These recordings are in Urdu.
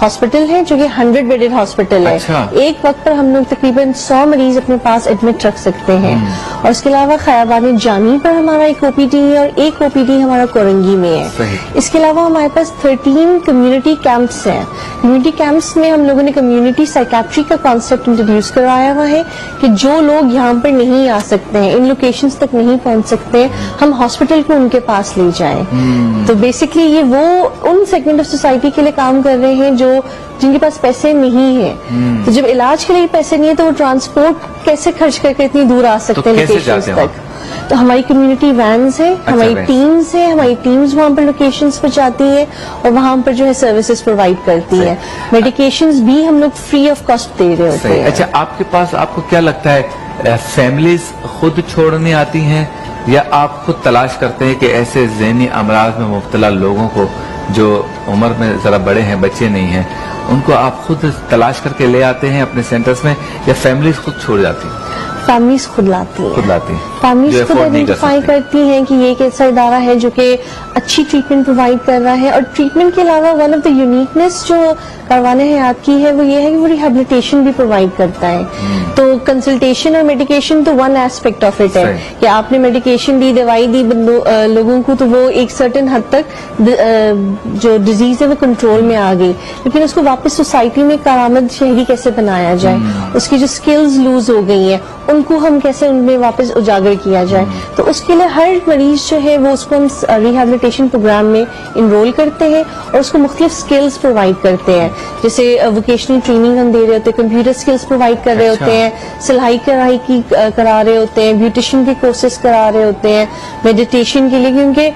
ہاسپٹل ہے جو کہ 100 بیڈڈ ہاسپٹل ہے. اچھا. ایک وقت پر ہم لوگ تقریباً 100 مریض اپنے پاس ایڈمٹ رکھ سکتے ہیں. اور اس کے علاوہ خیابان جامی پر ہمارا ایک OPD ہے اور ایک OPD ہمارا کورنگی میں ہے. صحیح. اس کے علاوہ ہمارے پاس 13 کمیونٹی کیمپس ہیں. کمیونٹی کیمپس میں ہم لوگوں نے کمیونٹی سائیکیٹری کا کانسیپٹ انٹروڈیوس کروایا ہوا ہے کہ جو لوگ یہاں پر نہیں آ سکتے ہیں, ان لوکیشنز تک نہیں پہنچ سکتے ہیں, ہم ہاسپٹل کو ان کے پاس لے جائیں. تو بیسکلی یہ وہ ان سیگمنٹ آف سوسائٹی کے لیے کام کر رہے ہیں جن کے پاس پیسے نہیں ہیں. تو جب علاج کے لیے پیسے نہیں ہے تو وہ ٹرانسپورٹ کیسے خرچ کر کے اتنی دور آ سکتے ہیں لوکیشنز تک. تو ہماری کمیونٹی وینز ہیں, ہماری ٹیمز ہیں, ہماری ٹیمز وہاں پر لوکیشنز پہ جاتی ہیں اور وہاں پر جو ہے سروسز پرووائڈ کرتی ہیں. میڈیکیشنز بھی ہم لوگ فری آف کاسٹ دے رہے ہوتے ہیں. اچھا, آپ کے پاس آپ کو کیا لگتا ہے فیملیز خود چھوڑنے آتی ہیں یا آپ خود تلاش کرتے ہیں کہ ایسے ذہنی امراض میں مبتلا لوگوں کو جو عمر میں ذرا بڑے ہیں, بچے نہیں ہیں, ان کو آپ خود تلاش کر کے لے آتے ہیں اپنے سینٹرز میں یا فیملیز خود چھوڑ جاتی ہیں؟ فیملیز خود لاتی ہیں. فیملیز خود آئیڈینٹیفائی کرتی ہیں کہ یہ ایک ایسا ادارہ ہے جو کہ اچھی ٹریٹمنٹ پرووائڈ کر رہا ہے. اور ٹریٹمنٹ کے علاوہ ون آف دا یونیکنیس جو کاروان حیات کی ہے وہ یہ ہے کہ وہ ریہیبلیٹیشن بھی پرووائڈ کرتا ہے. تو کنسلٹیشن اور میڈیکیشن تو ون ایسپیکٹ آف اٹ ہے کہ آپ نے میڈیکیشن دی, دوائی دی لوگوں کو تو وہ ایک سرٹن حد تک جو ڈیزیز ہے وہ کنٹرول میں آ گئی, لیکن اس کو واپس سوسائٹی میں کارآمد شہری کیسے بنایا جائے, اس کی جو اسکلز لوز ہو گئی ہیں ان کو ہم کیسے ان میں واپس اجاگر کیا جائے. تو اس کے لیے ہر مریض جو ہے وہ اس کو ہم ریہیبلیٹیشن پروگرام میں انرول کرتے ہیں اور اس کو مختلف اسکلز پرووائڈ کرتے ہیں. جیسے ووکیشنل ٹریننگ ہم دے رہے ہوتے ہیں, کمپیوٹر اسکلز پرووائڈ کر رہے ہوتے ہیں, سلائی کڑھائی کی کرا رہے ہوتے ہیں, بیوٹیشین کے کورسز کرا رہے ہوتے ہیں, میڈیٹیشن کے لیے, کیونکہ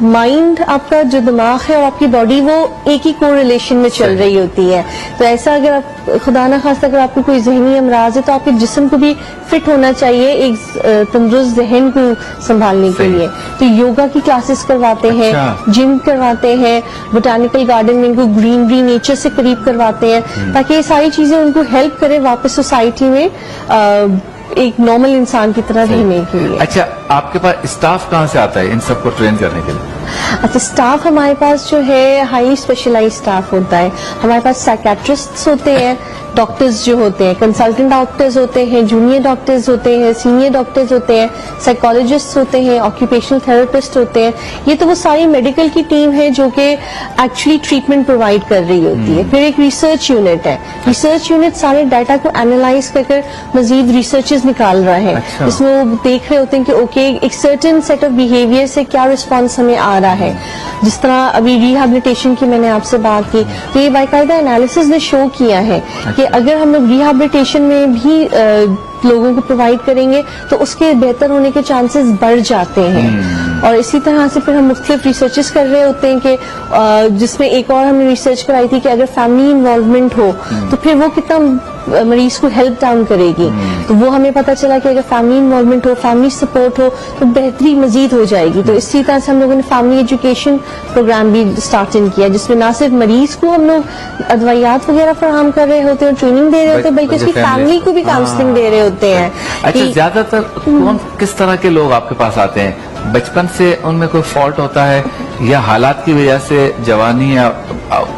مائنڈ آپ کا جو دماغ ہے اور آپ کی باڈی وہ ایک ہی کو ریلیشن میں چل رہی ہوتی ہے. تو ایسا اگر آپ خدا نہ خواستہ اگر آپ کو کوئی ذہنی امراض ہے تو آپ کے جسم کو بھی فٹ ہونا چاہیے ایک تندرست ذہن کو سنبھالنے کے لیے. تو یوگا کی کلاسز کرواتے ہیں, جم کرواتے ہیں, بوٹینیکل گارڈن میں ان کو گرینری نیچر سے قریب کرواتے ہیں تاکہ یہ ساری چیزیں ان کو ہیلپ کرے واپس سوسائٹی میں ایک نارمل انسان کی طرح رہنے کے لیے. اچھا, آپ کے پاس اسٹاف کہاں سے آتا ہے ان سب کو ٹرین کرنے کے لیے؟ اچھا, اسٹاف ہمارے پاس جو ہے ہائی اسپیشلائز اسٹاف ہوتا ہے. ہمارے پاس سائیکیٹرسٹ ہوتے ہیں, ڈاکٹرز جو ہوتے ہیں, کنسلٹنٹ ڈاکٹرز ہوتے ہیں, جونیئر ڈاکٹرز ہوتے ہیں, سینئر ڈاکٹرز ہوتے ہیں, سائیکالوجسٹ ہوتے ہیں, آکیوپیشنل تھراپسٹ ہوتے ہیں. یہ تو وہ ساری میڈیکل کی ٹیم ہے جو کہ ایکچولی ٹریٹمنٹ پرووائڈ کر رہی ہوتی ہے. پھر ایک ریسرچ یونٹ ہے. ریسرچ یونٹ سارے ڈیٹا کو اینالائز کر مزید ریسرچز نکال رہا ہے, جس میں وہ دیکھ رہے ہوتے ہیں کہ اوکے ایک سرٹن سیٹ آف بیہیویئر سے کیا رسپانس ہمیں آ رہا ہے. جس طرح ابھی ریہیبلیٹیشن کی میں نے آپ سے بات کی تو یہ باقاعدہ انالیسز نے شو کیا ہے کہ اگر ہم لوگ ریہیبلیٹیشن میں بھی لوگوں کو پرووائڈ کریں گے تو اس کے بہتر ہونے کے چانسز بڑھ جاتے ہیں. اور اسی طرح سے پھر ہم مختلف ریسرچز کر رہے ہوتے ہیں کہ جس میں ایک اور ہم نے ریسرچ کرائی تھی کہ اگر فیملی انوالومنٹ ہو تو پھر وہ کتنا مریض کو ہیلپ ڈاؤن کرے گی. تو وہ ہمیں پتہ چلا کہ اگر فیملی انوالومنٹ ہو, فیملی سپورٹ ہو تو بہتری مزید ہو جائے گی. تو اسی طرح سے ہم لوگوں نے فیملی ایجوکیشن پروگرام بھی اسٹارٹ کیا جس میں نہ صرف مریض کو ہم لوگ ادویات وغیرہ فراہم کر رہے ہوتے ہیں اور ٹریننگ دے رہے ہوتے ہیں, بلکہ اس کی فیملی کو بھی کاؤنسلنگ دے رہے ہوتے ہیں. اچھا, زیادہ تر کس طرح کے لوگ آپ کے پاس آتے ہیں؟ بچپن سے ان میں کوئی فالٹ ہوتا ہے یا حالات کی وجہ سے جوانی یا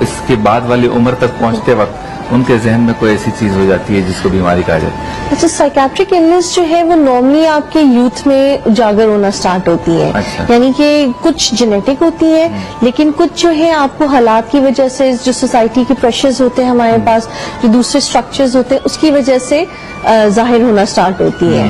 اس کے بعد والی عمر تک پہنچتے وقت ان کے ذہن میں کوئی ایسی چیز ہو جاتی ہے جس کو بیماری کہا جائے؟ اچھا, سائیکیٹرک النس جو ہے وہ نارملی آپ کے یوتھ میں اجاگر ہونا سٹارٹ ہوتی ہے. یعنی کہ کچھ جینیٹک ہوتی ہے لیکن کچھ جو ہے آپ کو حالات کی وجہ سے, جو سوسائٹی کے پریشرز ہوتے ہیں ہمارے پاس, جو دوسرے اسٹرکچرز ہوتے ہیں اس کی وجہ سے ظاہر ہونا سٹارٹ ہوتی ہے.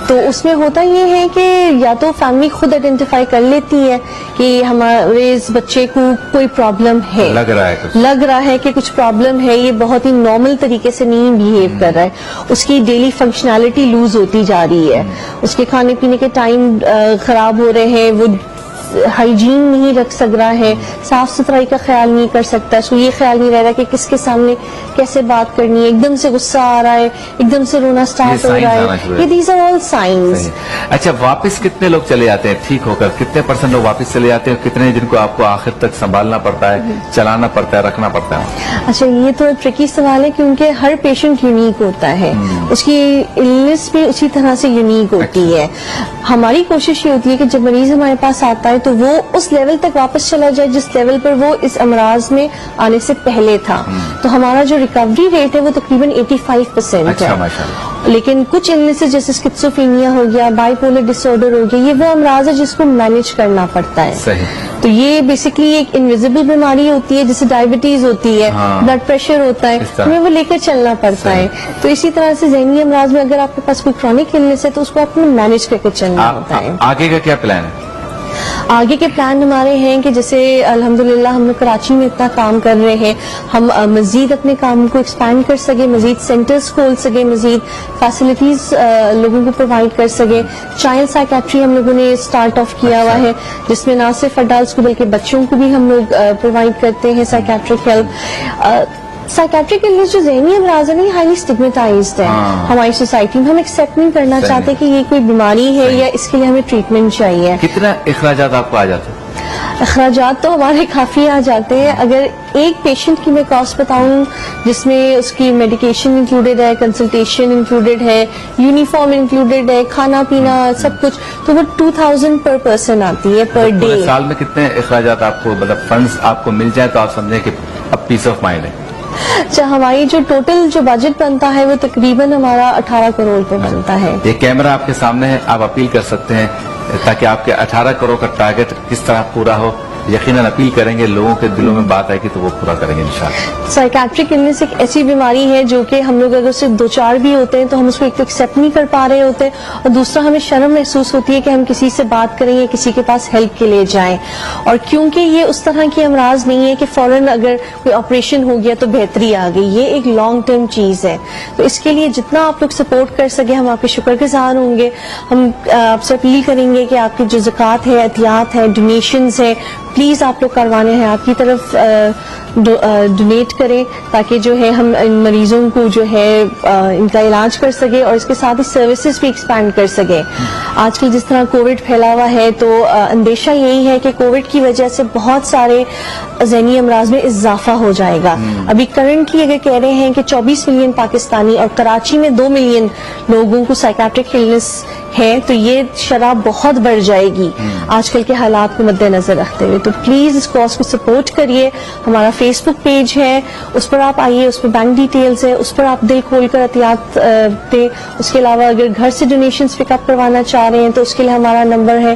تو اس میں ہوتا یہ ہے کہ یا تو فیملی خود آئیڈینٹیفائی کر لیتی ہے کہ ہمارے اس بچے کو کوئی پرابلم ہے, لگ رہا ہے کہ کچھ پرابلم ہے, یہ بہت ہی نارمل طریقے سے نہیں بیہیو کر رہا ہے, اس کی ڈیلی فنکشنالٹی لوز ہوتی جا رہی ہے, اس کے کھانے پینے کے ٹائم خراب ہو رہے ہیں, وہ ہائیجین نہیں رکھ سک رہا ہے, صاف ستھرائی کا خیال نہیں کر سکتا, اس کو یہ خیال نہیں رہ رہا کہ کس کے سامنے کیسے بات کرنی ہے, ایک دم سے غصہ آ رہا ہے, ایک دم سے رونا سٹارٹ ہو رہا ہے, یہ دیز آر آل سائنز. اچھا, واپس کتنے لوگ چلے جاتے ہیں ٹھیک ہو کر؟ کتنے % لوگ واپس چلے جاتے ہیں, کتنے جن کو آپ کو آخر تک سنبھالنا پڑتا ہے, چلانا پڑتا ہے, رکھنا پڑتا ہے؟ اچھا, یہ تو ٹرکی سوال ہے کیونکہ ہر پیشنٹ یونیک ہوتا ہے, اس کی النس بھی اسی طرح سے یونیک ہوتی ہے. ہماری کوشش یہ ہوتی ہے کہ جب مریض ہمارے پاس آتا ہے تو وہ اس لیول تک واپس چلا جائے جس لیول پر وہ اس امراض میں آنے سے پہلے تھا. تو ہمارا جو ریکوری ریٹ ہے وہ تقریباً 85% ہے. لیکن کچھ النیسز جیسے اسکیزوفرینیا ہو گیا, بائی پولر ڈس آرڈر ہو گیا, یہ وہ امراض ہے جس کو مینج کرنا پڑتا ہے. تو یہ بیسکلی ایک انویزیبل بیماری ہوتی ہے, جیسے ڈائبٹیز ہوتی ہے, بلڈ پریشر ہوتا ہے, ہمیں وہ لے کر چلنا پڑتا ہے. تو اسی طرح سے ذہنی امراض میں اگر آپ کے پاس کوئی کرونک النس ہے تو اس کو آپ کو مینج کر کے چلنا ہوتا ہے. آگے کا کیا پلان ہے؟ آگے کے پلان ہمارے ہیں کہ جیسے الحمدللہ ہم لوگ کراچی میں اتنا کام کر رہے ہیں, ہم مزید اپنے کام کو ایکسپینڈ کر سکے, مزید سینٹرز کھول سکے, مزید فیسلٹیز لوگوں کو پرووائڈ کر سکے. چائلڈ سائیکیٹری ہم لوگوں نے اسٹارٹ آف کیا ہوا ہے, جس میں نہ صرف اڈلٹس کو بلکہ بچوں کو بھی ہم لوگ پرووائڈ کرتے ہیں سائیکیٹرک ہیلپ. سائیکیٹرک النس جو ذہنی امراض ہے نا, ہائیلی اسٹگمیٹائزڈ ہے ہماری سوسائٹی میں. ہم ایکسیپٹ نہیں کرنا چاہتے کہ یہ کوئی بیماری ہے یا اس کے لیے ہمیں ٹریٹمنٹ چاہیے. کتنا اخراجات آپ کو آ جاتے ہیں؟ اخراجات تو ہمارے کافی آ جاتے ہیں. اگر ایک پیشنٹ کی میں کاسٹ بتاؤں جس میں اس کی میڈیکیشن انکلوڈیڈ ہے, کنسلٹیشن انکلوڈیڈ ہے, یونیفارم انکلوڈیڈ ہے, کھانا پینا سب کچھ, تو وہ 2000 پر پرسن آتی ہے پر ڈے. سال میں کتنے اخراجات آپ کو, مطلب فنڈز آپ کو مل جائے تو آپ سمجھیں کہ اب پیس آف مائنڈ ہے؟ اچھا, ہماری جو ٹوٹل جو بجٹ بنتا ہے وہ تقریباً ہمارا 18 کروڑ پہ بنتا ہے. یہ کیمرہ آپ کے سامنے ہے, آپ اپیل کر سکتے ہیں تاکہ آپ کے 18 کروڑ کا ٹارگٹ کس طرح پورا ہو. یقیناً اپیل کریں گے, لوگوں کے دلوں میں بات آئے گی تو وہ پورا کریں گے انشاءاللہ. سائیکیٹرک النس ایک ایسی بیماری ہے جو کہ ہم لوگ اگر صرف 2-4 بھی ہوتے ہیں تو ہم اس کو ایک تو ایکسیپٹ نہیں کر پا رہے ہوتے, اور دوسرا ہمیں شرم محسوس ہوتی ہے کہ ہم کسی سے بات کریں یا کسی کے پاس ہیلپ کے لیے جائیں. اور کیونکہ یہ اس طرح کی امراض نہیں ہے کہ فوراً اگر کوئی آپریشن ہو گیا تو بہتری آ گئی, یہ ایک لانگ ٹرم چیز ہے. تو اس کے لیے جتنا آپ لوگ سپورٹ کر سکے ہم آپ کے شکر گزار ہوں گے. ہم آپ سے اپیل کریں گے کہ آپ کی جو زکوٰۃ ہے, عطیات ہے, ڈونیشنز ہیں, پلیز آپ لوگ کاروانے حیات کی طرف ڈونیٹ کریں تاکہ جو ہے ہم ان مریضوں کو جو ہے ان کا علاج کر سکے اور اس کے ساتھ ہی سروسز بھی ایکسپینڈ کر سکیں. آج کل جس طرح کووڈ پھیلا ہوا ہے تو اندیشہ یہی ہے کہ کووڈ کی وجہ سے بہت سارے ذہنی امراض میں اضافہ ہو جائے گا. ابھی کرنٹلی اگر کہہ رہے ہیں کہ 24 ملین پاکستانی اور کراچی میں 2 ملین لوگوں کو سائیکیٹرک النس ہے, تو یہ شرح بہت بڑھ جائے گی آج کل کے حالات کو مد نظر رکھتے ہوئے. تو پلیز اس کاز کو سپورٹ کریے. ہمارا فیس بک پیج ہے, اس پر آپ آئیے, اس پہ بینک ڈیٹیلز ہے, اس پر آپ دل کھول کر عطیات دیں. اس کے علاوہ اگر گھر سے ڈونیشنز پک اپ کروانا چاہ رہے ہیں تو اس کے لیے ہمارا نمبر ہے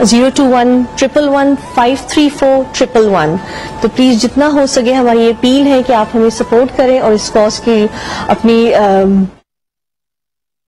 021-111-534-111. تو پلیز جتنا ہو سکے ہماری یہ اپیل ہے کہ آپ ہمیں سپورٹ کریں اور اس کاز کی اپنی